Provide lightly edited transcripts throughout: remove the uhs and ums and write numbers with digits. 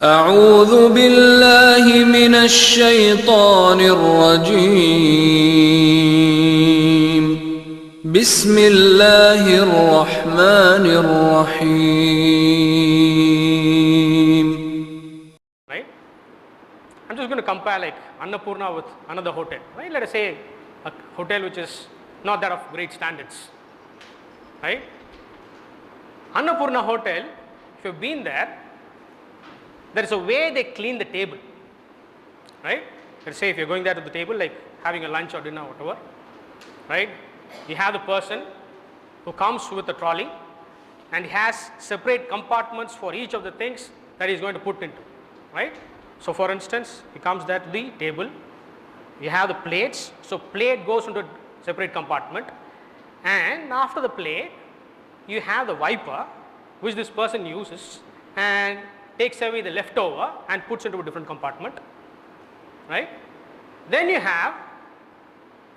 أعوذ بالله من الشيطان الرجيم بسم الله الرحمن الرحيم. Right? I'm just going to compare like Annapurna with another hotel. Right? Let us say a hotel which is not that of great standards. Right? Annapurna hotel, if you've been there, there is a way they clean the table. Right? Let's say if you're going there to the table, like having a lunch or dinner or whatever. Right? You have the person who comes with a trolley and he has separate compartments for each of the things that he's going to put into. Right? So for instance, he comes there to the table, you have the plates, so plate goes into a separate compartment, and after the plate, you have the wiper which this person uses and takes away the leftover and puts into a different compartment. Right? Then you have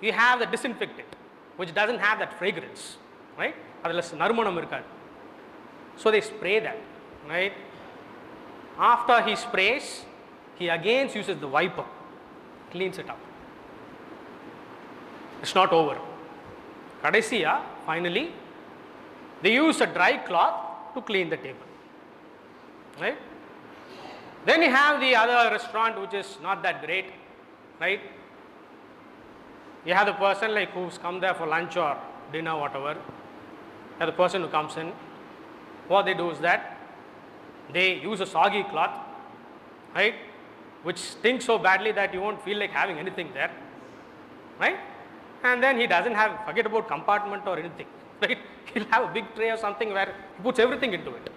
the disinfectant which doesn't have that fragrance. Right? So they spray that. Right? After he sprays, he again uses the wiper, cleans it up. It's not over. Kadesiya, finally, they use a dry cloth to clean the table. Right? Then you have the other restaurant which is not that great. Right? You have the person like who's come there for lunch or dinner, whatever. You have the person who comes in. What they do is that they use a soggy cloth, right, which stinks so badly that you won't feel like having anything there. Right? And then he doesn't have, forget about compartment or anything. Right? He'll have a big tray or something where he puts everything into it.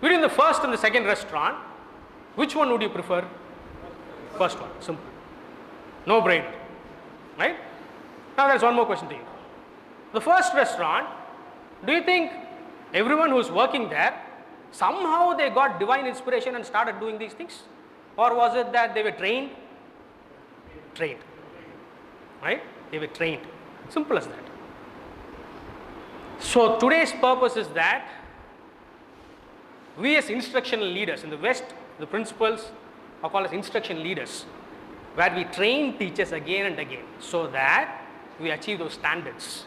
Between the first and the second restaurant, which one would you prefer? First one, simple. No brainer. Right? Now there's one more question to you. The first restaurant, do you think everyone who's working there, somehow they got divine inspiration and started doing these things? Or was it that they were trained? Trained. Right? They were trained. Simple as that. So today's purpose is that we as instructional leaders in the West, the principals are called as instruction leaders, where we train teachers again and again so that we achieve those standards.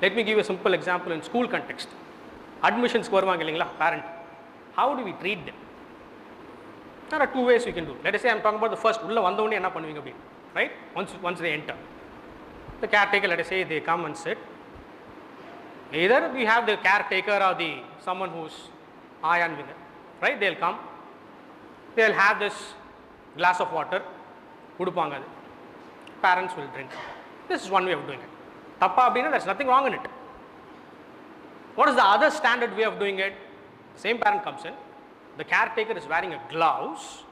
Let me give you a simple example in school context. Admissions parent. How do we treat them? There are two ways we can do. Let us say I'm talking about the first, right? Once they enter. The caretaker, let us say they come and sit. Either we have the caretaker or someone who's ayan with it. Right? They'll come. They'll have this glass of water. Parents will drink. This is one way of doing it. There's nothing wrong in it. What is the other standard way of doing it? Same parent comes in. The caretaker is wearing a gloves,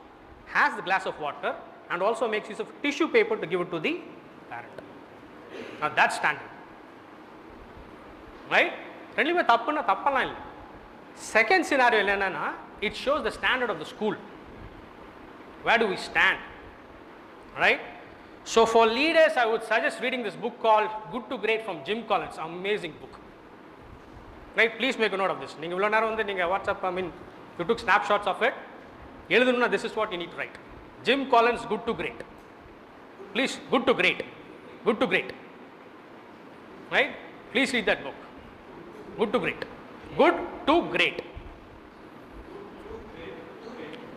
has the glass of water, and also makes use of tissue paper to give it to the parent. Now that's standard. Right? Second scenario, it shows the standard of the school. Where do we stand? Right? So for leaders, I would suggest reading this book called Good to Great from Jim Collins. Amazing book. Right? Please make a note of this. You took snapshots of it. This is what you need to write. Jim Collins, Good to Great. Please, Good to Great. Good to Great. Right? Please read that book. Good to Great. Good to Great.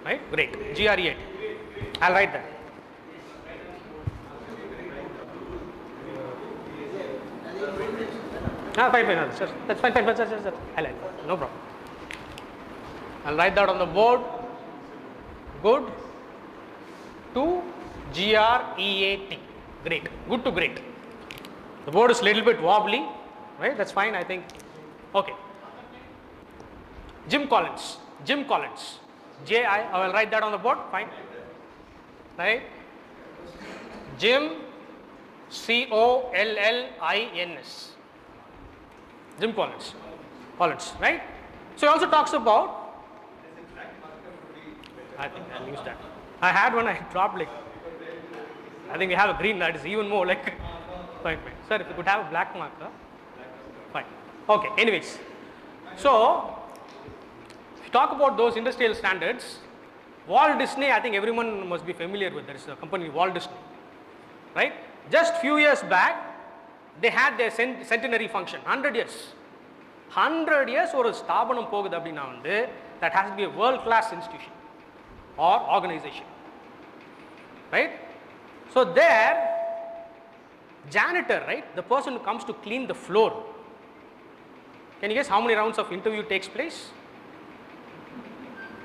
Right? Great. GREAT. I'll write that. Fine, sir. That's fine, sir. I'll write. No problem. I'll write that on the board. Good to GREAT. Great. Good to great. The board is a little bit wobbly. Right? That's fine, I think. Okay. Jim Collins. Jim Collins. I will write that on the board. Fine. Right? Jim Collins. Jim Collins. Collins, right? So he also talks about, I think I'll use that. I had one, I dropped like, I think we have a green, that is even more like, fine. Sir, if you could have a black marker, fine. Okay, anyways. So, talk about those industrial standards, Walt Disney, I think everyone must be familiar with. There is a company, Walt Disney, right? Just few years back, they had their centenary function, 100 years. 100 years ஒரு ஸ்தாபனம் போகுது அப்படின்னா வந்து that has to be a world class institution or organization, right? So there, janitor, right, the person who comes to clean the floor, can you guess how many rounds of interview takes place?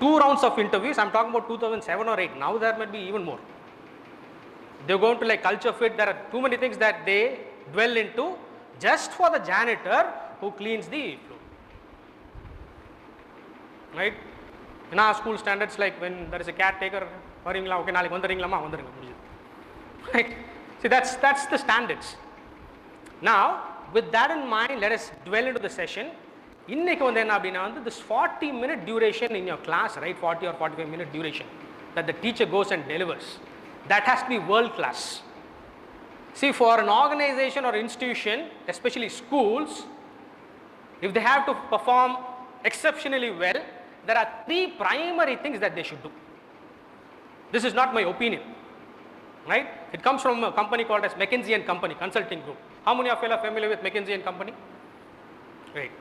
2 rounds of interviews. I'm talking about 2007 or 8. Now there might be even more. They're going to like culture fit. There are too many things that they dwell into just for the janitor who cleans the floor, right? In our school standards, like when there is a caretaker, varingla, okay, naalik vandaringalama, vandarunga mudiyudhu, right? See, that's the standards. Now, with that in mind, let us dwell into the session. இன்னைக்கு வந்து என்ன அப்படின்னா வந்து this 40-minute duration in your class, right, 40 or 45-minute duration that the teacher goes and delivers, that has to be world class. See, for an organization or institution, especially schools, if they have to perform exceptionally well, there are 3 primary things that they should do. This is not my opinion, right? It comes from a company called as McKinsey & Company Consulting Group. How many of you are familiar with McKinsey & Company? Right.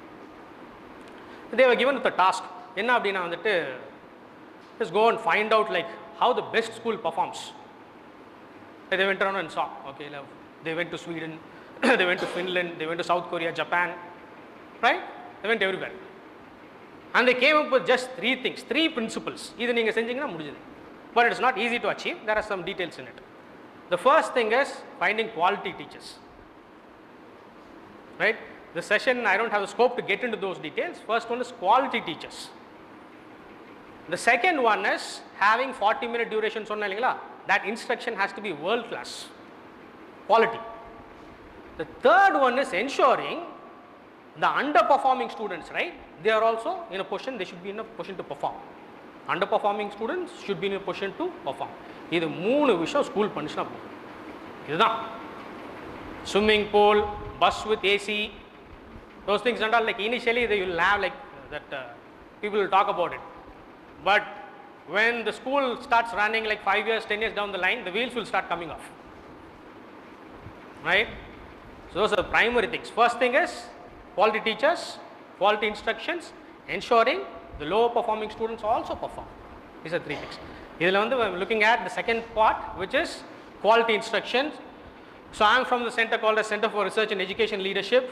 They were given with a task. Enna appadina vandittu, just go and find out like how the best school performs. They went around and saw, okay, they went to Sweden, they went to Finland, they went to South Korea, Japan, right? They went everywhere. And they came up with just 3 things, 3 principles. Idu neenga senjingna mudijudhu. But it is not easy to achieve. There are some details in it. The first thing is finding quality teachers, right? This session, I don't have the scope to get into those details. First one is quality teachers. The second one is having 40-minute duration, sonna illingala, that instruction has to be world class, quality. The third one is ensuring the underperforming students, right, they are also in a position, they should be in a position to perform. Underperforming students should be in a position to perform. இது 3 விஷயம் school பண்ணிச்சுனா போதும். இதுதான் swimming pool, bus with AC, those things and all, like initially they will have like that, people will talk about it, but when the school starts running like 5 years, 10 years down the line, the wheels will start coming off, right? So those are the primary things. First thing is quality teachers, quality instructions, ensuring the lower performing students also perform. These are 3 things. Idhula vandu we are looking at the second part, which is quality instructions. So I am from the center called the Center for Research and Education Leadership,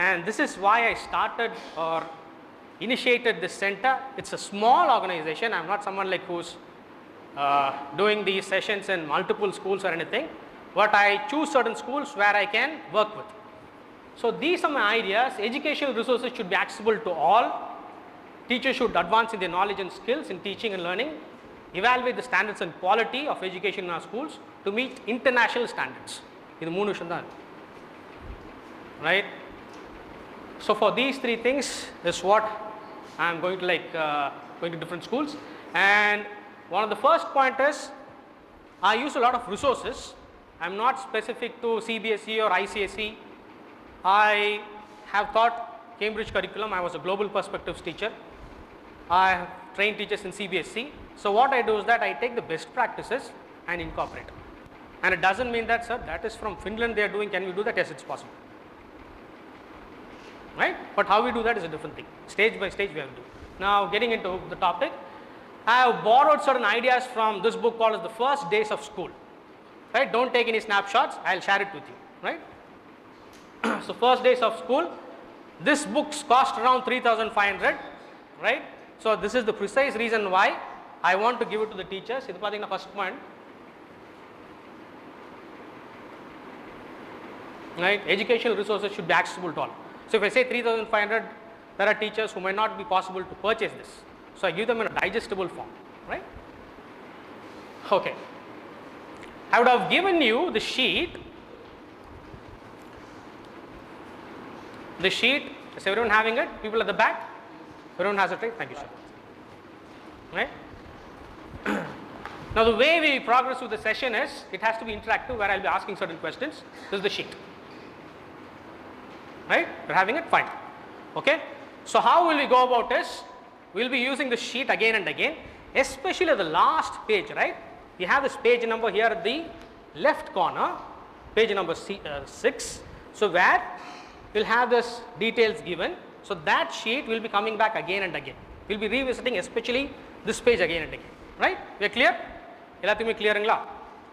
and this is why I started or initiated this center. It's a small organization. I'm not someone like who's doing these sessions in multiple schools or anything, but I choose certain schools where I can work with. So these are my ideas. Educational resources should be accessible to all. Teachers should advance in their knowledge and skills in teaching and learning, evaluate the standards and quality of education in our schools to meet international standards. இது 3 விஷயம் தான், right? So for these 3 things is what I am going to like going to different schools. And one of the first point is I use a lot of resources. I am not specific to CBSE or ICSE. I have taught Cambridge curriculum. I was a global perspectives teacher. I have trained teachers in CBSE. So what I do is that I take the best practices and incorporate. And it doesn't mean that, sir, that is from Finland they are doing, can we do that? Yes, it's possible, right? But how we do that is a different thing. Stage by stage we have to do. Now getting into the topic, I have borrowed certain ideas from this book called as The First Days of School, right? Don't take any snapshots, I'll share it with you, right? So First Days of School, this book cost around 3,500, right? So this is the precise reason why I want to give it to the teachers. Idu pathina first point, right? Educational resources should be accessible to all. So if I say 3,500, there are teachers who might not be possible to purchase this, so I give them in a digestible form, right? Okay, I would have given you the sheet. Is everyone having it? People at the back, everyone has it, right? Thank you, sir. Right? Now the way we progress with the session is it has to be interactive, where I'll be asking certain questions. This is the sheet, right? You're having it? Fine. Okay, so how will we go about this? we'll be using the sheet again and again, especially the last page, right? We have this page number here at the left corner, page number 6. So where we'll have this details given. So that sheet will be coming back again and again. We'll be revisiting especially this page again and again, right? We are clear? Ellathukku clearingla?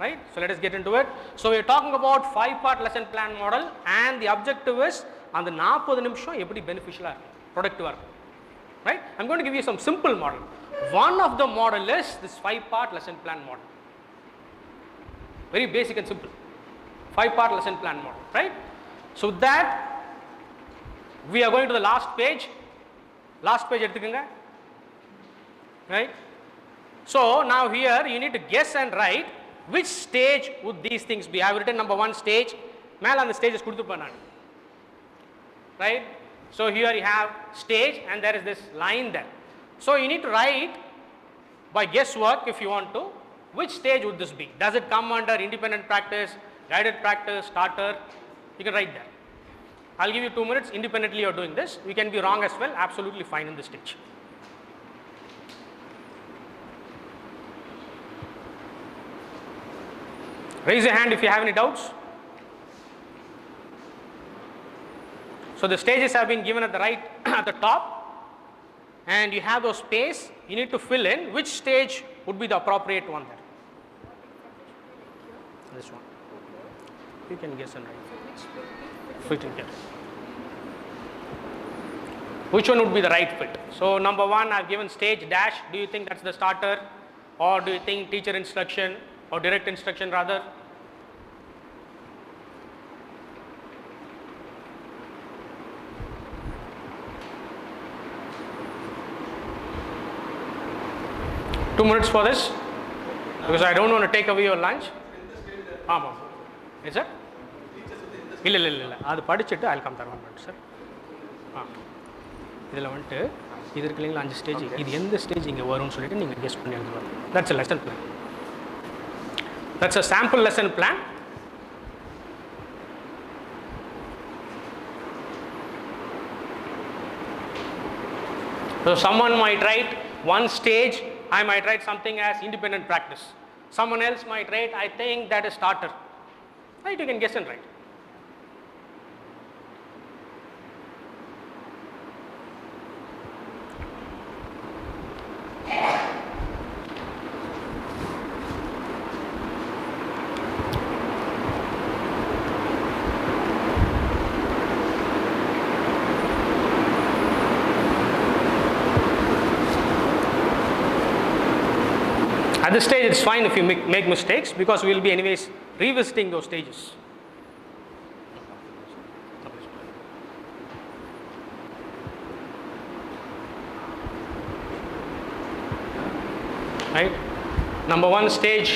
Right? So let us get into it. So we are talking about 5-part lesson plan model, and the objective is அந்த 40 நிமிஷம் எப்படி பெனிஃபிஷியலா இருக்கும், ப்ரொடக்டிவா இருக்கும். Right? I'm going to give you some simple model. One of the model is this 5-part lesson plan model. Very basic and simple. 5-part lesson plan model, right? So that we are going to the last page. Last page எடுத்துக்கங்க. Right? So now here you need to guess and write which stage would these things be. I have written number 1 stage. மேல அந்த stages கொடுத்துப்பேன் நான். Right? So here you have stage and there is this line there. So you need to write by guesswork, if you want to, which stage would this be. Does it come under independent practice, guided practice, starter? You can write there. I'll give you 2 minutes. Independently you're doing this. We can be wrong as well. Absolutely fine in this stage. Raise your hand if you have any doubts. So the stages have been given at the right at the top, and you have those space. You need to fill in which stage would be the appropriate one there. This one. You can guess and write. Fit in here. Which one would be the right fit? So number 1, I've given stage dash. Do you think that's the starter, or do you think teacher instruction or direct instruction rather? Two minutes for this, because I don't want to take away your lunch. ஆமாம், yes sir. இல்லை அது படிச்சுட்டு I'll come there 1 minute sir. இதில் வந்துட்டு இது இருக்கு இல்லைங்களா 5 stage, இது எந்த ஸ்டேஜ் இங்கே வரும்னு சொல்லிட்டு நீங்கள் கெஸ் பண்ணி எழுதுவாங்க. That's a lesson plan. That's a sample lesson plan. So someone might write 1 stage. I might write something as independent practice. Someone else might write, I think that is starter. Right? You can guess and write. At this stage it's fine if you make mistakes, because we will be anyways revisiting those stages. Right? Number 1 stage.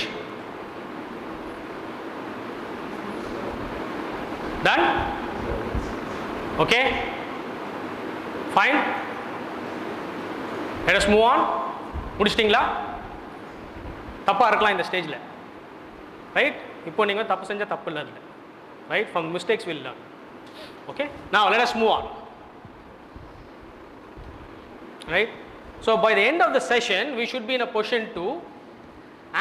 Done? Okay? Fine? Let us move on. முடிச்சிட்டிங்களா? தப்பாக இருக்கலாம் இந்த ஸ்டேஜில். Right? இப்போ நீங்கள் தப்பு செஞ்சால் தப்பு இல்லை அதில். Right? From mistakes will learn. Okay? Now let us move on. Right? So by the end of the session we should be in a position to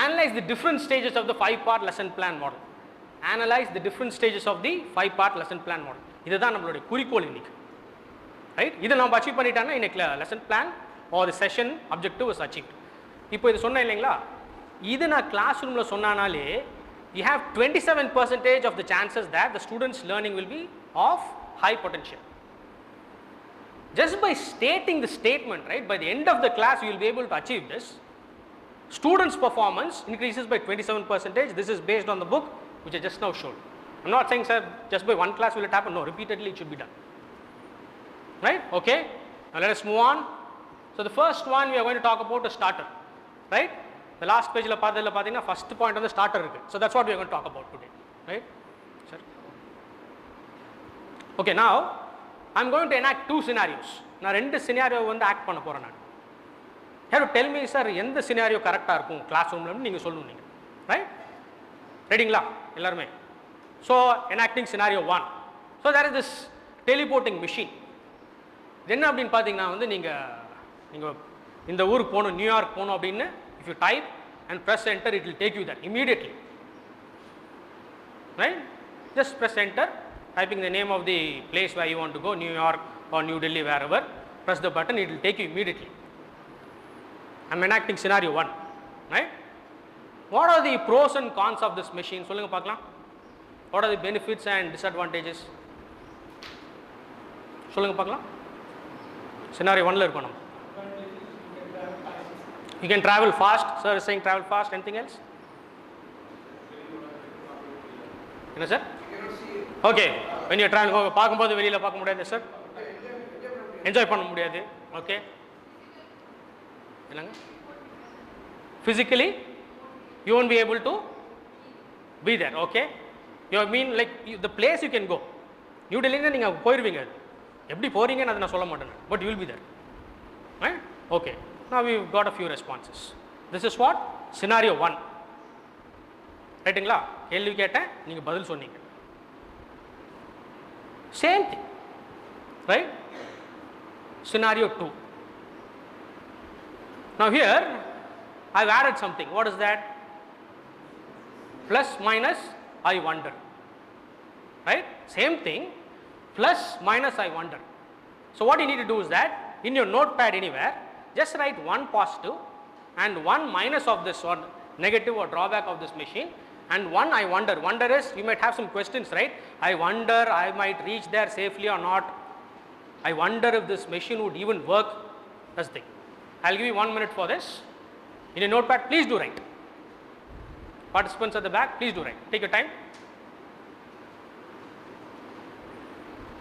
analyze the different stages of the 5-part lesson plan model. Analyze the different stages of the 5-part lesson plan model. இதுதான் நம்மளுடைய குறிக்கோள் இன்னைக்கு. Right? இதை நம்ம achieve பண்ணிட்டாங்கன்னா இன்னைக்கு lesson plan or the session objective is achieved. இப்போ இது சொன்னேன் இல்லைங்களா, இது நான் கிளாஸ் ரூமில் சொன்னாலே you have 27% of the chances that the students learning will be of high potential. Just by stating the statement, right, by the end of the class you will be able to achieve this. Students performance increases by 27%. This is based on the book which I just now showed. I'm not saying sir just by one class will it happen. No, repeatedly it should be done. Right? Okay, now let us move on. So the first one we are going to talk about a starter. Right? The last page la pathina first point on the starter irukku. So that's what we are going to talk about today. Right? Sir. Okay, now I'm going to enact 2 scenarios. நான் 2 scenario வந்து act பண்ண போறேன் நான். You have to tell me sir எந்த scenario கரெக்ட்டா இருக்கும் class ரூம்ல நீங்க சொல்லணும் நீங்க. Right? ரெடிங்களா எல்லாரும்? So enacting scenario 1. So there is this teleporting machine. என்ன அப்படினு பாத்தீங்கன்னா வந்து நீங்க இந்த ஊருக்கு போகணும், நியூயார்க் போகணும் அப்படின்னு if you type and press enter, it will take you there immediately, right? Just press enter, typing the name of the place where you want to go, New York or New Delhi, wherever, press the button, it will take you immediately. I'm enacting scenario 1, right? What are the pros and cons of this machine? சொல்லுங்க பார்க்கலாம். What are the benefits and disadvantages? சொல்லுங்க பார்க்கலாம். scenario 1ல இருக்கோம் நம்ம. You can travel fast. Sir is saying travel fast. Anything else? என்ன sir? Okay, when you travel, பார்க்கும்போது வெளியில் பார்க்க முடியாது சார், என்ஜாய் பண்ண முடியாது. ஓகே, என்னங்க, physically you won't be able to be there. Okay, you mean like the place you can go, New டெல்லினா நீங்கள் போயிடுவீங்க, எப்படி போகிறீங்கன்னு அதை நான் சொல்ல மாட்டேன், but you will be there, right? Okay, now we've got a few responses. This is what scenario 1, ரைட்டுங்களா? கேள்வி கேட்டேன், நீங்கள் பதில் சொன்னீங்க, same thing, right? Scenario 2. Now here I've added something. What is that? Plus minus I wonder, right? Same thing, plus minus I wonder. So what you need to do is that in your notepad anywhere, just write one positive and one minus of this or negative or drawback of this machine, and one I wonder. Wonder is you might have some questions, right? I wonder I might reach there safely or not. I wonder if this machine would even work. That's the thing. I'll give you 1 minute for this. In your notepad, please do write. Participants at the back, please do write. Take your time.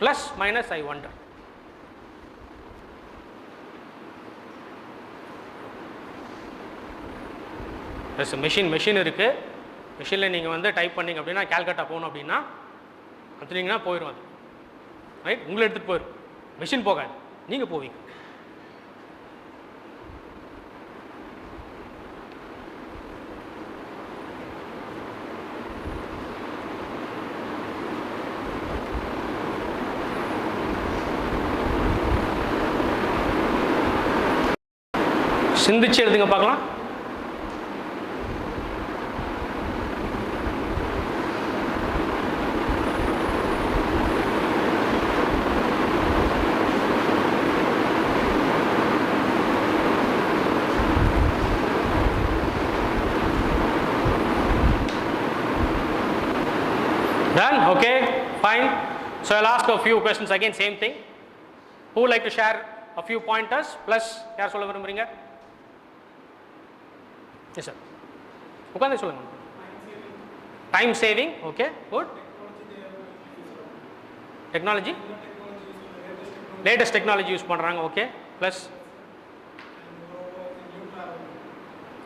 Plus minus I wonder. There's a machine இருக்கு. மெஷினில் நீங்கள் வந்து type பண்ணிங்க அப்படின்னா, கேல்கட்டா போகணும் அப்படின்னா கற்றுனீங்கன்னா போயிடும் அது, ரைட்? உங்களை எடுத்துகிட்டு போயிடும், மெஷின் போகாது, நீங்கள் போவீங்க. சிந்திச்சு எழுதுங்க பார்க்கலாம். Done? Okay, fine. So I'll ask a few questions again, same thing. Who would like to share a few pointers? Plus, யார் சொல்ல விரும்புறீங்க? Yes sir. உட்காந்து சொல்லுங்க. Time saving, okay, good. Technology? Latest technology use பண்றாங்க, okay. Plus,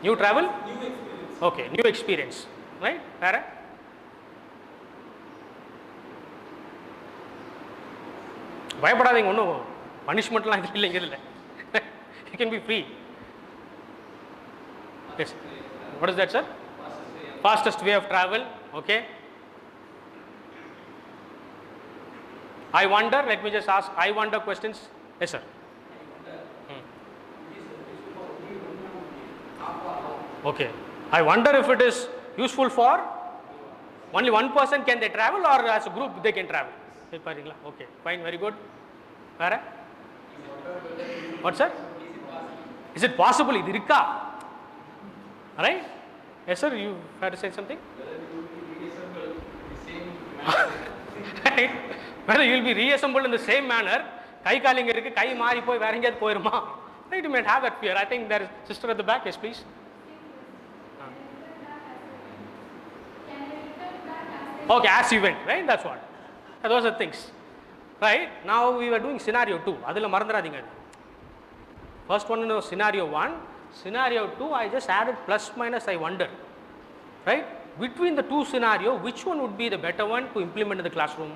new travel? Okay, new experience, right? வேற? பயப்படாதீங்க, ஒன்றும் பனிஷ்மெண்ட்லாம் இது இல்லைங்க, இதில் you can be free. Yes, what is that sir? Fastest way of travel, okay. I wonder, let me just ask I wonder questions. Yes sir. Okay, I wonder if it is useful for only one person, can they travel, or as a group they can travel? Okay, fine, very good. Where? What sir? Is it possible? Idu irukka? Right? Yes sir, you had to say something. Right? Whether you will be reassembled in the same manner, kai kaalinga irukku, kai maari poi vera engeyad poiruma, right? You may have that fear. I think there is sister at the back. Yes please. Okay, as you went, right? That's what. Those are things, right? Now we were doing scenario 2. adula marandradinga. First one was scenario 1. Scenario 2, I just added plus minus I wonder, right? Between the two scenario, which one would be the better one to implement in the classroom?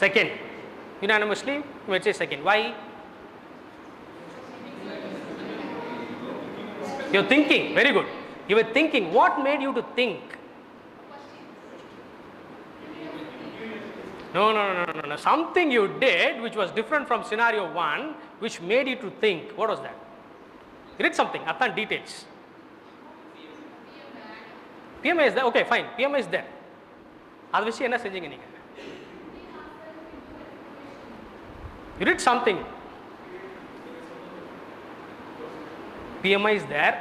Second, unanimously you might say second. Why? You're thinking, very good. You were thinking. What made you to think? No, no, no, no, no. Something you did which was different from scenario 1, which made you to think. What was that? You did something. Athan details. PMI is there. Okay, fine. PMI is there. அது வச்சு என்ன செஞ்சீங்க நீங்க? You did something. PMI is there.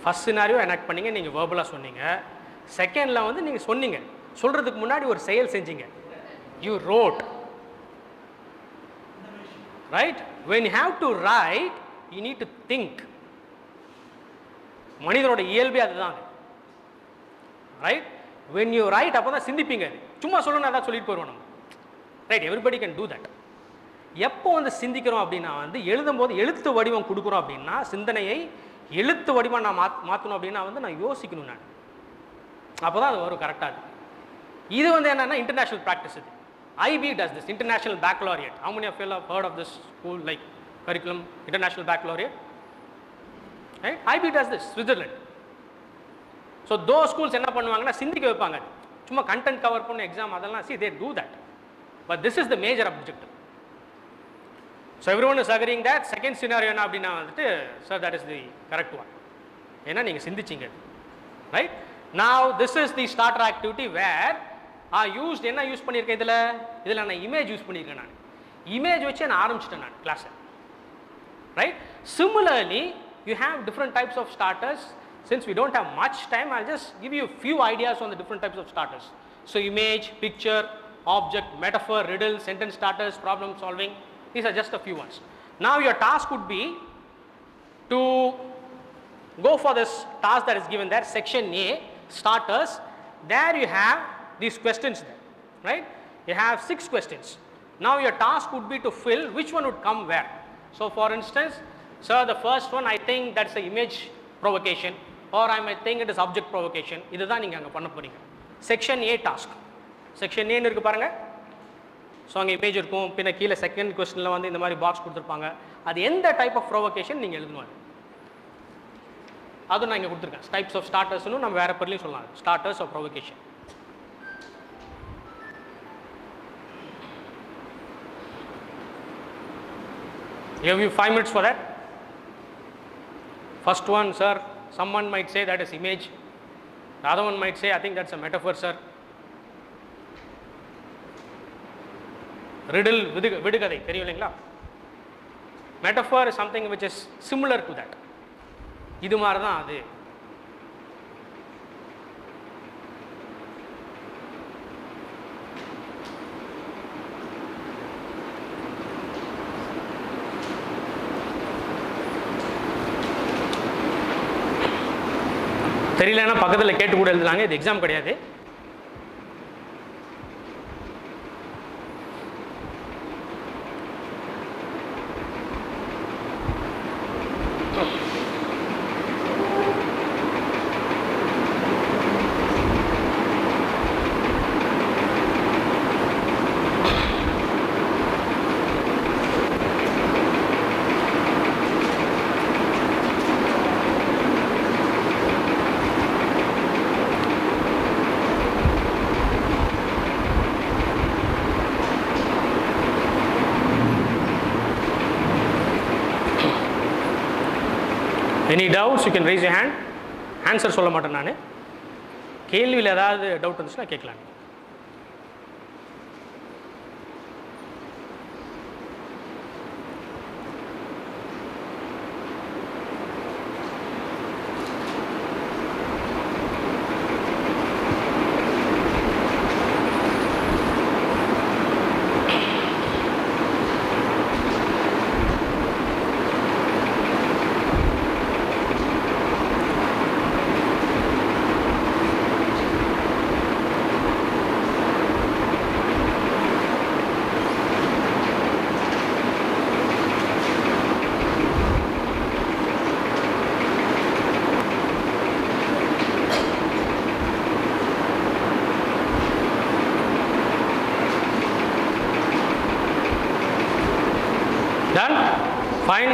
First scenario enact பண்ணீங்க, நீங்க verbal-ஆ சொன்னீங்க. செகண்ட்ல வந்து நீங்க சொன்னீங்க. சொல்றதுக்கு முன்னாடி ஒரு செயல் செஞ்சீங்க. You wrote. Right? When you have to write, you need to think. மனிதனோட இயல்பே அதுதான். Right? When you write, அப்போ தான் சிந்திப்பீங்க. சும்மா சொல்லணும் அதான் சொல்லிட்டு போயிடுவோம் நம்ம. Right, everybody can do that. எப்போ வந்து சிந்திக்கிறோம் அப்படின்னா வந்து எழுதும்போது எழுத்து வடிவம் கொடுக்குறோம் அப்படின்னா சிந்தனையை எழுத்து வடிவம் நான் மாற்றணும் அப்படின்னா வந்து நான் யோசிக்கணும். நான் அப்போ தான் அது வரும் கரெக்டாக. இது வந்து என்னன்னா இன்டர்நேஷனல் ப்ராக்டிஸ். இது IB does this, International Baccalaureate. How many of you have heard of this school, like curriculum, International Baccalaureate? Right? IB does this, Switzerland. So those schools என்ன பண்ணுவாங்கன்னா சிந்திக்க வைப்பாங்க. சும்மா கண்டென்ட் கவர் பண்ண எக்ஸாம் அதெல்லாம் see they do that. But this is the major objective. So everyone is agreeing that second scenario என்ன அப்படின்னா வந்துட்டு sir that is the correct one. ஏன்னா நீங்கள் சிந்திச்சிங்க. Right? Now this is the starter activity where used என்ன use பண்ணியிருக்கேன் இதில் நான் image use பண்ணியிருக்கேன். நான் இமேஜ் வச்சு நான் ஆரம்பிச்சிட்டேன் நான் கிளாஸை. Right? Similarly, you have different types of starters. Since we don't have much time, I'll just give you a few ideas on the different types of starters. So image, picture, object, metaphor, riddle, sentence starters, problem solving. These are just a few ones. Now your task would be to go for this task that is given there, section A, starters. There you have these questions there, right? You have 6 questions. Now your task would be to fill which one would come where. So for instance, sir, the first one I think that's the image provocation, or I might think it is object provocation. இதுதான் நீங்க அங்க பண்ண போறீங்க. Section A task. Section A இருக்கு பாருங்க. So அங்கே image இருக்கும், பின்ன கீழே செகண்ட் கொஸ்டினில் வந்து இந்த மாதிரி பாக்ஸ் கொடுத்துருப்பாங்க. அது எந்த டைப் ஆஃப் ப்ரொவோகேஷன் நீங்கள் எழுதணும். அதுவும் நான் இங்கே கொடுத்துருக்கேன். டைப்ஸ் ஆஃப் ஸ்டார்டர்ஸ்னு நம்ம வேறு பேர்லையும் சொல்லலாம். Starters of provocation. You have 5 minutes for that. First one, sir, someone might say that is image. The other one might say, I think that's a metaphor, sir. Riddle, விடுகதை தெரியும் இல்லைங்களா? Metaphor is something which is similar to that. இது மாதிரி தான் அது. தெரியலன்னா பக்கத்தில் கேட்டு கூட எழுதுறாங்க. இது எக்ஸாம் கிடையாது. Any doubts you can raise your hand. Answer சொல்ல மாட்டேன் நான். கேள்வியில் ஏதாவது டவுட் இருந்துச்சுன்னா கேட்கலாம். Done? Fine?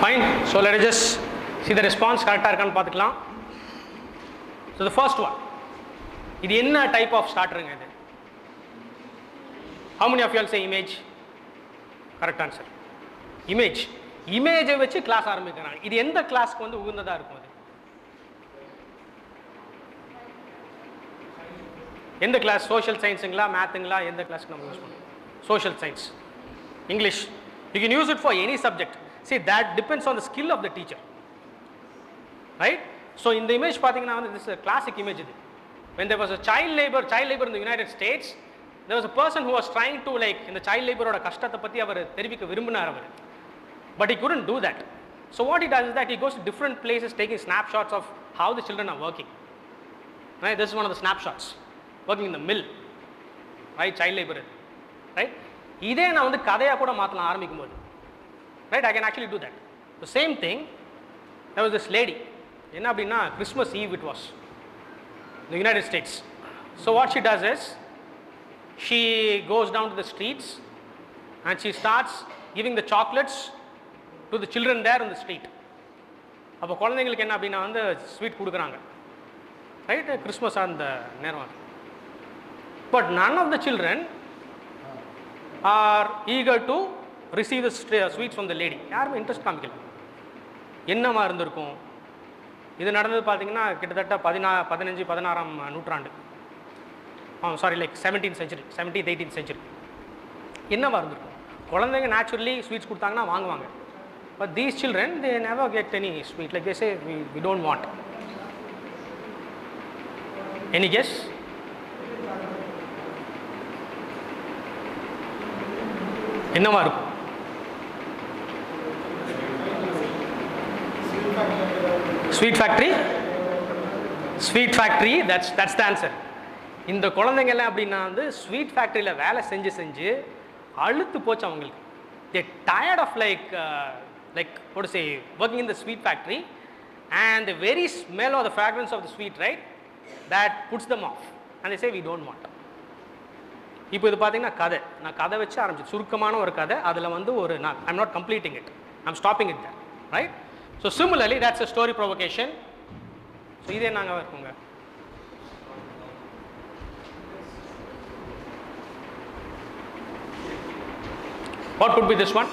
Fine. So let us just see the response correct irukanu paathukalam. So the first one, இது என்ன type of starterங்க இது? How many of you all say image? Correct answer. Image. Image வச்சு class ஆரம்பிக்கிறாங்க. இது எந்த கிளாஸ்க்கு வந்து உகந்ததா இருக்கும் அது? எந்த கிளாஸ்? சோஷியல் சயின்ஸுங்களா, மேத்துங்களா, எந்த கிளாஸ்க்கு நம்ம யூஸ் பண்ணுவோம்? Social science, English. You can use it for any subject. See, that depends on the skill of the teacher, right? So in the image pathina, this is a classic image. When there was a child labor in the United States, there was a person who was trying to, like, in the child labor oda kashthatha patti avar therivika virumbunar avaru, but he couldn't do that. So what he does is that he goes to different places taking snapshots of how the children are working, right? This is one of the snapshots, working in the mill, right? Child labor, right? இதே நான் வந்து கதையாக கூட மாற்றலாம் ஆரம்பிக்கும் போது, right? I can actually do that. The same thing, there was this lady, என்ன அப்படின்னா Christmas eve it was in the United States. So what she does is she goes down to the streets and she starts giving the chocolates to the children there on the street. அப்போ குழந்தைங்களுக்கு என்ன அப்படின்னா வந்து sweet கொடுக்குறாங்க, right? Christmas அந்த நேரம். But none of the children are eager to receive the sweets from the lady. யாருமே interest காமிக்கல. என்னமா இருந்திருக்கும் இது? நடந்தது பார்த்தீங்கன்னா கிட்டத்தட்ட 15-16ஆம் நூற்றாண்டு. Sorry, like 17th century, 17th 18th century. என்னவா இருந்திருக்கும்? குழந்தைங்க நேச்சுரலி ஸ்வீட்ஸ் கொடுத்தாங்கன்னா வாங்குவாங்க. But these children they never get any sweet. Like they say we don't want. Any guess? என்னவா இருக்கும்? Sweet factory. Sweet factory, that's the answer. இந்த குழந்தைங்க எல்லாம் அப்படின்னா வந்து ஸ்வீட் ஃபேக்ட்ரியில் வேலை செஞ்சு அழுத்து போச்சு அவங்களுக்கு. they tired of like what to say, working in the sweet factory, and the very smell or the fragrance of the sweet, right, that puts them off and they say we don't want. இப்போ இது பார்த்தீங்கன்னா கதை, நான் கதை வச்சு ஆரம்பிச்சு சுருக்கமான ஒரு கதை. அதில் வந்து ஒரு I'm not completing it, I'm stopping it there, right? So similarly, that's a story provocation. So இதே நாங்கள் இருக்குங்க. What could be this one?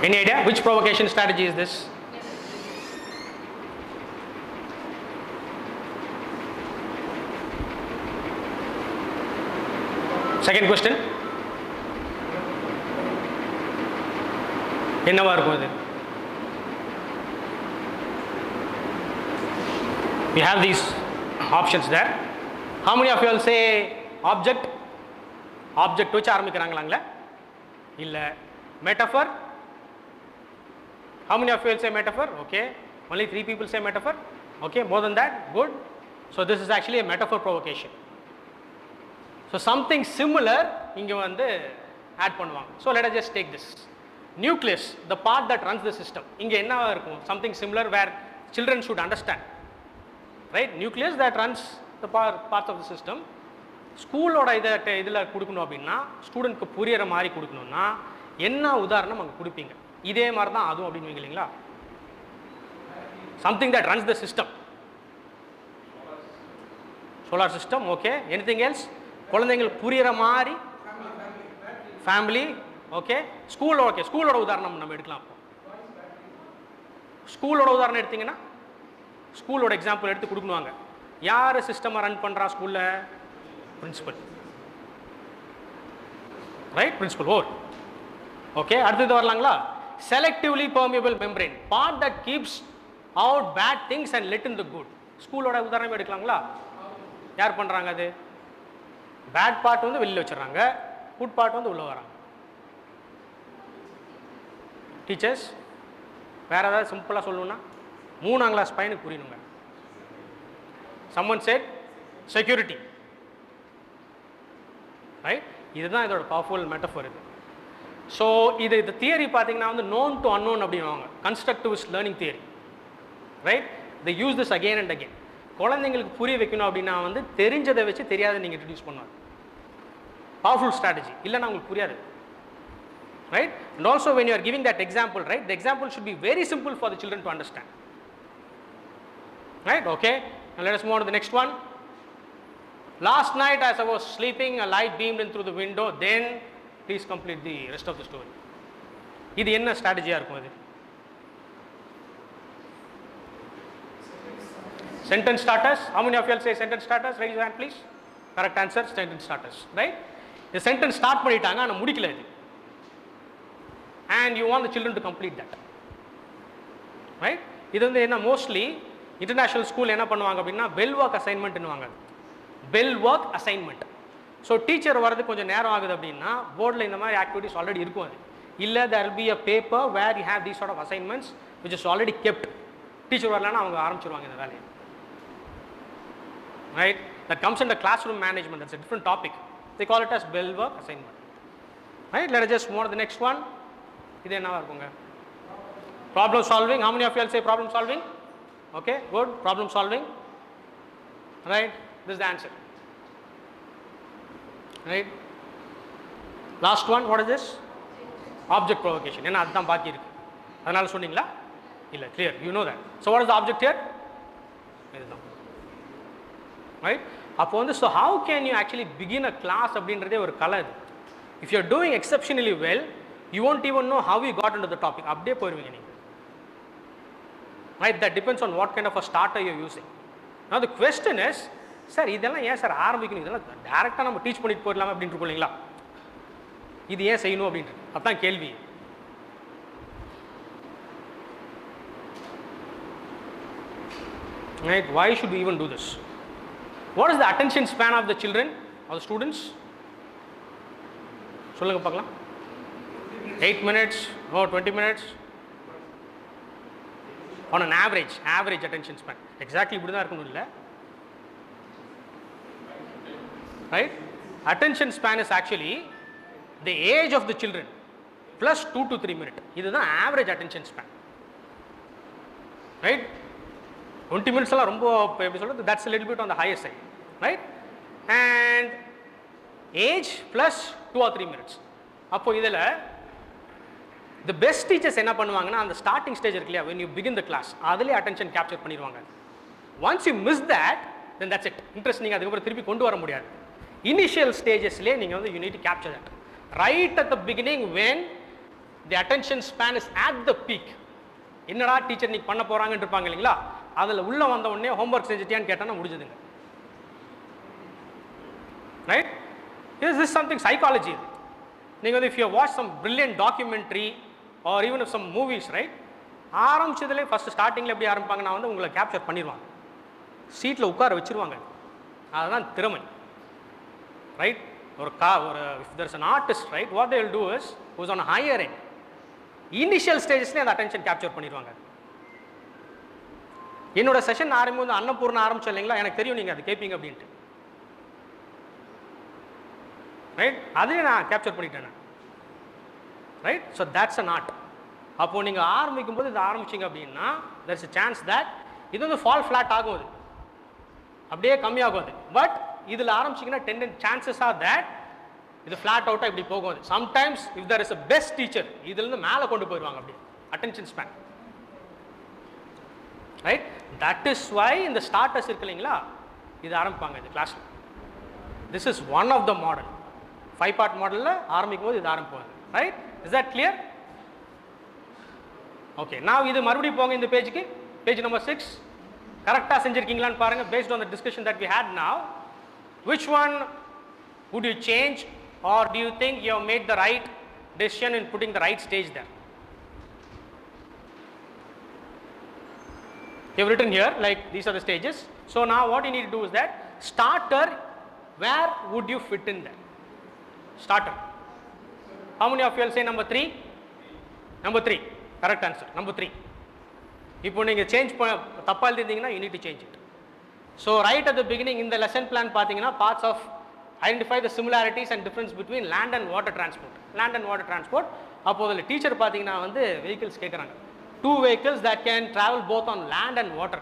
Any idea? Which provocation strategy is this? Second question. என்னவா இருக்கும் இது? We have these options there. How many of you will say object? Object வச்சு ஆரம்பிக்கிறாங்களாங்களா? இல்ல. Metaphor? How many of you will say metaphor? Okay. Only 3 people say metaphor. Okay, more than that? Good. So this is actually a metaphor provocation. So something similar இங்க வந்து add பண்ணுவாங்க. So let us just take this. Nucleus, the part that runs the system. இங்க என்னவா இருக்கும்? Something similar where children should understand. Right? Nucleus that runs the parts of the system. ஸ்கூலோட இதில் கொடுக்கணும் அப்படின்னா ஸ்டூடெண்ட்க்கு புரியிற மாதிரி கொடுக்கணும்னா என்ன உதாரணம் அங்கே கொடுப்பீங்க? இதே மாதிரி தான் அதுவும் அப்படின்னு இல்லைங்களா? Something that runs the system. Solar system. Okay. Anything else? குழந்தைங்களுக்கு புரியிற மாதிரி ஃபேமிலி. ஓகே. ஸ்கூலோட ஓகே, ஸ்கூலோட உதாரணம் நம்ம எடுக்கலாம். ஸ்கூலோட உதாரணம் எடுத்தீங்கன்னா ஸ்கூலோட எக்ஸாம்பிள் எடுத்து கொடுக்கணுவாங்க. யார் சிஸ்டமை ரன் பண்ணுறா ஸ்கூலில்? பிரின்சிபல். ரைட்? பிரின்சிபல். ஓகே. அடுத்தது வரலாங்களா? Selectively permeable membrane, part that keeps out bad things and let in the good. ஸ்கூலோட உதாரணம் எடுக்கலாங்களா? யார் பண்ணுறாங்க அது? பேட் பார்ட் வந்து வெளியில் வச்சுறாங்க, குட் பார்ட் வந்து உள்ளே வராங்க. டீச்சர்ஸ் வேறு ஏதாவது சிம்பிளாக சொல்லணும்னா 3ஆம் கிளாஸ் பையனுக்கு புரியணுங்க. Summon set security, right? இதுதான் இதோட பவர்ஃபுல் மெட்டஃபர் இது. ஸோ இது தியரி பார்த்தீங்கன்னா வந்து நோன் டு அன்னோன் அப்படின்வாங்க, constructives learning theory, right? they use this again and again. குழந்தைங்களுக்கு புரிய வைக்கணும் அப்படின்னா வந்து தெரிஞ்சதை வச்சு தெரியாத நீங்கள் இன்ட்ரடியூஸ் பண்ணுவாங்க. பவர்ஃபுல் ஸ்ட்ராட்டஜி, இல்லைன்னா உங்களுக்கு புரியாது, right? And also when you are giving that example, right, the example should be very simple for the children to understand, right? Okay, now let us move on to the next one. Last night as I was sleeping, a light beamed in through the window. Then please complete the rest of the story. இது என்ன ஸ்ட்ராட்டஜியாக இருக்கும்? அது sentence starters. How many of you all say sentence starters? Raise your hand please. Correct answer, sentence starters, right? The sentence start பண்ணிட்டாங்க ஆனா முடிக்கல இது, and you want the children to complete that, right? இது வந்து என்ன mostly international school என்ன பண்ணுவாங்க அப்படின்னா பெல் ஒர்க் அசைன்மெண்ட்னுவாங்க. Bell work assignment. So teacher வரது கொஞ்சம் நேரம் ஆகுது அப்படின்னா போர்டில் இந்த மாதிரி ஆக்டிவிட்டிஸ் ஆல்ரெடி இருக்கும். அது இல்லை there will be a paper where you have these sort of assignments which is already kept. Teacher வரலன்னா அவங்க ஆரம்பிச்சிருவாங்க இந்த வேலையை, right? That comes under classroom management. That's a different topic. They call it as bell work assignment, right? Let us just move on to the next one. இது என்னவா இருக்குங்க? Problem solving. How many of you all say problem solving? Okay, good. Problem solving, right? This is the answer, right? Last one, what is this? Object provocation. என்ன அதுதான் பாக்கி இருக்கு, அதனால சொன்னீங்களா? இல்லை, clear, you know that. So what is the object here? இதுதான், right? அப்போ வந்து so how can you actually begin a class அப்படின்றதே ஒரு கலை இது. If you are doing exceptionally well, you won't even know how you got into the topic. அப்படியே போயிருவீங்க நீங்க, right? That depends on what kind of a starter you are using. Now the question is, sir இதெல்லாம் ஏன் sir ஆரம்பிக்கணும், இதெல்லாம் டேரெக்டாக நம்ம teach பண்ணிட்டு போயிடலாம் அப்படின்ட்டு இருக்கோம் இல்லைங்களா, இது ஏன் செய்யணும் அப்படின்ட்டு அதான் கேள்வி. Right? Why should we even do this? What is the attention span of the children or the students? சொல்லுங்க பார்க்கலாம். 8 minutes or 20 minutes on an average attention span. Exactly இப்படி தான் இருக்கணும் இல்லை, right? Attention span is actually the age of the children plus 2 to 3 minutes. இதுதான் average attention span, right? 20 minutes எல்லாம் ரொம்ப எப்படி சொல்றது, that's a little bit on the higher side, right? And age plus 2 or 3 minutes. அப்போ இதில் the best teachers என்ன பண்ணுவாங்கன்னா அந்த ஸ்டார்டிங் ஸ்டேஜ் இருக்கு இல்லையா, when you begin the class அதிலே attention capture பண்ணிடுவாங்க. once you miss that then that's it, interest நீங்கள் அதுக்கப்புறம் திருப்பி கொண்டு வர முடியாது. இனிஷியல் ஸ்டேஜஸ்லேயே நீங்கள் வந்து you need to capture that right at the beginning when the attention span is at the peak. என்னடா டீச்சர் நீ பண்ண போகிறாங்கன்னு இருப்பாங்க இல்லைங்களா, அதில் உள்ளே வந்த உடனே ஹோம்ஒர்க் செஞ்சுட்டியான்னு கேட்டால் முடிஞ்சதுங்க, right? This is something psychology. நீங்கள் வந்து if you watch some brilliant documentary or even some movies, right, ஆரம்பிச்சதுலேயே ஃபஸ்ட்டு ஸ்டார்டிங்கில் எப்படி ஆரம்பிப்பாங்கன்னா வந்து உங்களை கேப்சர் பண்ணிடுவாங்க, சீட்டில் உட்கார வச்சுருவாங்க. அதுதான் திறமை, ரைட்? ஒரு if there's an artist, right, what they will do is who's on a higher end, initial ஸ்டேஜஸ்லேயே அந்த அட்டென்ஷன் கேப்சர் பண்ணிடுவாங்க. என்னோட செஷன் ஆரம்பிக்கும் அன்னபூர்ண ஆரம்பிச்சோம் இல்லைங்களா, எனக்கு தெரியும் நீங்கள் அது கேட்பீங்க அப்படின்ட்டு, ரைட்? அதையும் நான் கேப்சர் பண்ணிட்டேன், right? So that's an art. அப்போது நீங்கள் ஆரம்பிக்கும் போது இது ஆரம்பிச்சிங்க அப்படின்னா there's a chance that இது வந்து ஃபால் ஃப்ளாட் ஆகும், அது அப்படியே கம்மியாகும் அது. பட் இதில் ஆரம்பிச்சிங்கன்னா chances are that இது ஃப்ளாட் அவுட்டாக இப்படி போகும். அது sometimes if there is a best teacher இதுலேருந்து மேலே கொண்டு போயிடுவாங்க அப்படியே attention span, right? That is why இந்த ஸ்டார்டர்ஸ் இருக்கு இல்லைங்களா, இது ஆரம்பிப்பாங்க இந்த கிளாஸில். This is one of the model, 5 part மாடலில் ஆரம்பிக்கும் போது இது ஆரம்பிப்பாங்க, right? Is that clear? Okay, நான் இது மறுபடியும் போங்க இந்த பேஜுக்கு, பேஜ் நம்பர் 6. கரெக்டாக செஞ்சுருக்கீங்களான்னு பாருங்கள். Based on the discussion that we had now, which one would you change or do you think you have made the right decision in putting the right stage there? You have written here, like these are the stages. So now what you need to do is that starter, where would you fit in there? Starter. How many of you will say number 3? Number 3. Correct answer. Number 3. இப்போ நீங்கள் change தப்பாக எழுதிருந்தீங்கன்னா you need to change it. So right at the beginning in the lesson plan பார்த்தீங்கன்னா parts of identify the similarities and difference between land and water transport. Land and water transport. அப்போ அதில் teacher பார்த்தீங்கன்னா வந்து vehicles கேட்குறாங்க. 2 vehicles that can travel both on land and water.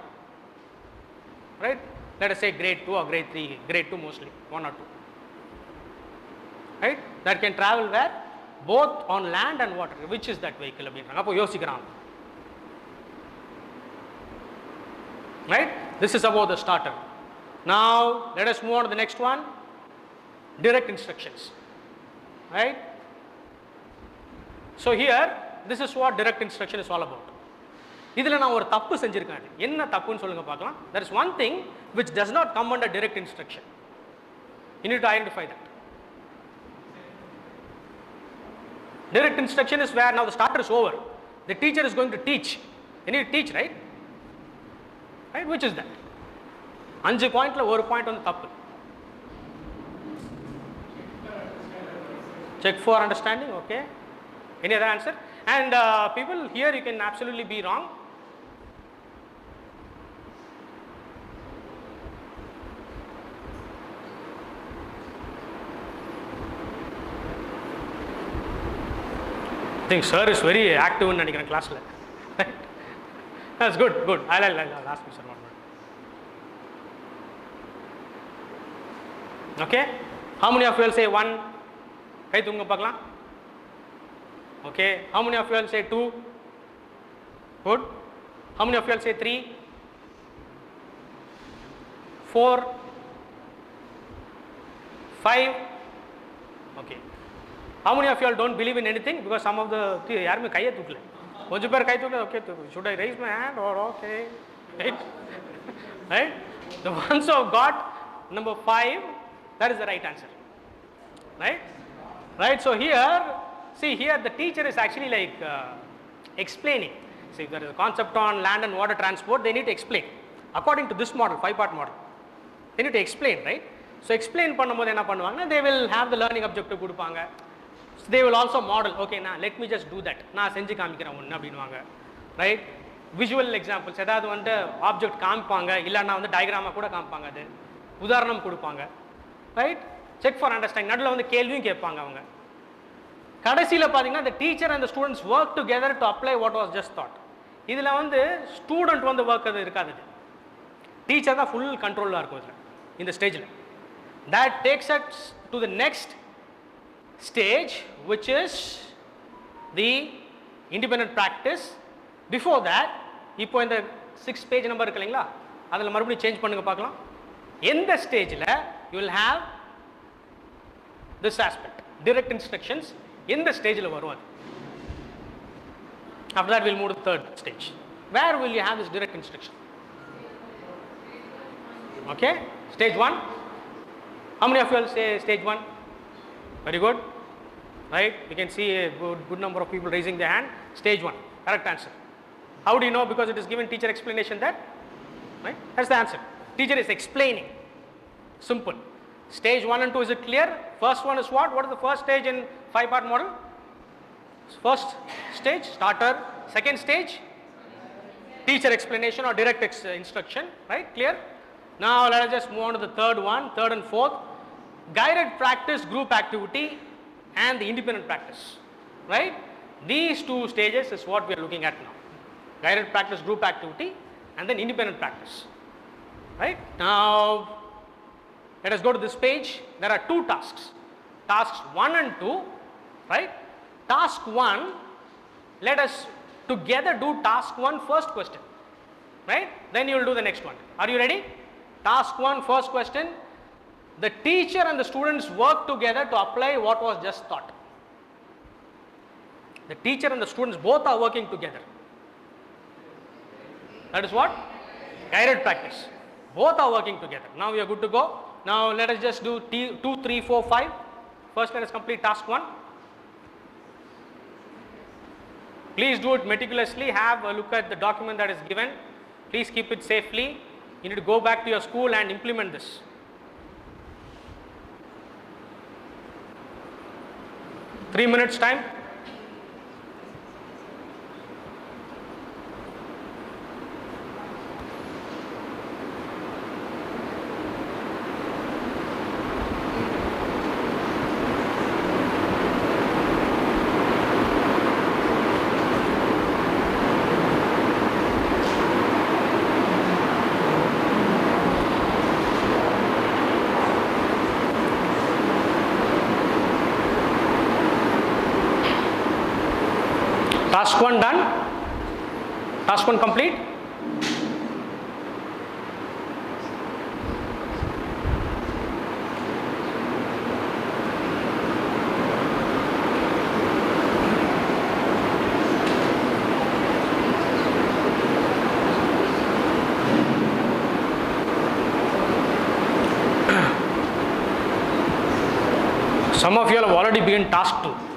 Right? Let us say grade 2 or grade 3, grade 2 mostly, 1 or 2. Right? That can travel where? Both on land and water. Which is that vehicle? அப்படின்றாங்க. அப்போ யோசிக்கிறாங்க. Right? This is about the starter. Now let us move on to the next one. Direct instructions. Right? So here this is what direct instruction is all about. இதில் நான் ஒரு தப்பு செஞ்சிருக்கேன். என்ன தப்புன்னு சொல்லுங்க பார்க்கலாம். There is one thing which does not come under direct instruction. You need to identify that. Direct instruction is where now the starter is over. The teacher is going to teach. You need to teach, right? Right? Which is that? 5 pointல ஒரு point வந்து தப்பு. Check for understanding. Okay. Any other answer? And people here you can absolutely be wrong. I think sir is very active in the class. Right? That's good. Good. I'll ask you sir one more. Okay. How many of you will say 1? Kai tunga pakla. Okay. How many of you will say 2? Good. How many of you will say 3? 4? 5? Okay. How many of you all don't believe in anything? Because some of the யாருமே கையை தூக்கல. கொஞ்சம் பேர் கை தூக்கல. Okay, should I raise my hand or okay? Right? Right? The ones who have got number 5, that is the right answer. Right? Right? So here, see here the teacher is actually like explaining. See, if there is a concept on land and water transport, they need to explain. According to this model, 5-part model. They need to explain, right? So explain பண்ணும்போது என்ன பண்ணுவாங்கன்னா they will have the learning objective கொடுப்பாங்க. They will also model. Okay, now let me just do that. நான் செஞ்சு காமிக்கிறேன் ஒன்று அப்படின்வாங்க. Right? Visual examples. ஏதாவது வந்து ஆப்ஜெக்ட் காமிப்பாங்க இல்லைன்னா வந்து டயக்ராமாக கூட காமிப்பாங்க. அது உதாரணம் கொடுப்பாங்க. Right? Check for understanding. நடுவில் வந்து கேள்வியும் கேட்பாங்க அவங்க. கடைசியில் பார்த்தீங்கன்னா the teacher and the students work together to apply what was just taught. இதில் வந்து ஸ்டூடெண்ட் வந்து ஒர்க் அது இருக்காது. டீச்சர் தான் ஃபுல் கண்ட்ரோலாக இருக்கும் இதில் இந்த ஸ்டேஜில். That takes us to the next stage, which is the independent practice. Before that, இப்போ இந்த 6 page number இருக்கு இல்லைங்களா, அதில் மறுபடியும் சேஞ்ச் பண்ணுங்க பார்க்கலாம். எந்த ஸ்டேஜில் you will have this aspect, direct instructions, எந்த ஸ்டேஜில் வரும் அது? After that, we will move to the third stage. Where will you have this direct instruction? Okay, stage 1. How many of you will say stage 1? Very good. Right? We can see a good number of people raising their hand. Stage 1. Correct answer. How do you know? Because it is given teacher explanation there. Right? That's the answer. Teacher is explaining. Simple. Stage 1 and 2, is it clear? First one is what? What is the first stage in 5-part model? First stage, starter. Second stage, teacher explanation or direct instruction. Right? Clear? Now let us just move on to the third one, third and fourth. Guided practice, group activity, and the independent practice. Right? These 2 stages is what we are looking at now. Guided practice, group activity, and then independent practice. Right? Now let us go to this page. There are 2 tasks. Tasks 1 and 2. Right? Task 1, let us together do task 1 first question. Right? Then you will do the next one. Are you ready? Task 1 first question. The teacher and the students work together to apply what was just taught. The teacher and the students both are working together. That is what? Guided practice. Both are working together. Now we are good to go. Now let us just do 2, 3, 4, 5. First let us complete task 1. Please do it meticulously. Have a look at the document that is given. Please keep it safely. You need to go back to your school and implement this. Three minutes time. Task 1 done. Task 1 complete. Some of you have already begun task 2.